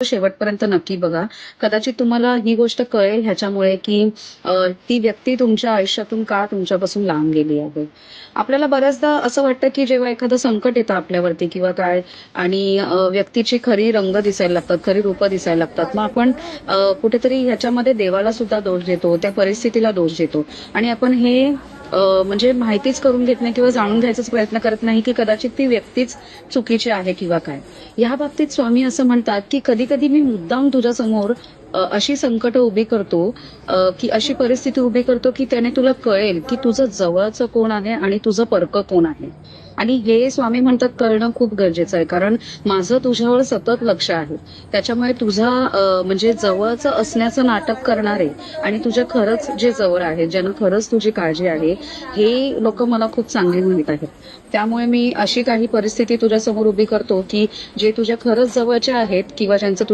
शेवटपर्यंत नक्की बघा. कदाचित तुम्हाला ही गोष्ट कळेल ह्याच्यामुळे, की ती व्यक्ती तुमच्या आयुष्यातून का तुमच्यापासून लांब गेली आहे. आपल्याला बऱ्याचदा असं वाटतं, की जेव्हा एखादं संकट येतं आपल्यावरती किंवा काय आणि व्यक्तीची खरी रंग दिसायला लागतात, खरी रूपं दिसायला लागतात. मग आपण कुठेतरी ह्याच्यामध्ये देवाला सुद्धा दोष देतो, त्या परिस्थितीला दोष देतो आणि आपण हे म्हणजे माहितीच करून घेत नाही किंवा जाणून घ्यायचाच प्रयत्न करत नाही, की कदाचित ती व्यक्तीच चुकीची आहे किंवा काय. या बाबतीत स्वामी असं म्हणतात, की कधी-कधी मी मुद्दाम तुझ्यासमोर अशी संकटं उभी करतो, की अशी परिस्थिती उभी करतो, की त्याने तुला कळेल, की तुझं जवळचं कोण आहे आणि तुझं परकं कोण आहे. आणि हे स्वामी म्हणतात कळणं खूप गरजेचं आहे. कारण माझं तुझ्यावर सतत लक्ष आहे. त्याच्यामुळे तुझा म्हणजे जवळचं असण्याचं नाटक करणारे आणि तुझ्या खरंच जे जवळ आहे, ज्यांना खरंच तुझी काळजी आहे, हे लोकं मला खूप चांगले माहीत आहेत. त्यामुळे मी अशी काही परिस्थिती तुझ्यासमोर उभी करतो, की जे तुझ्या खरंच जवळचे आहेत किंवा ज्यांचं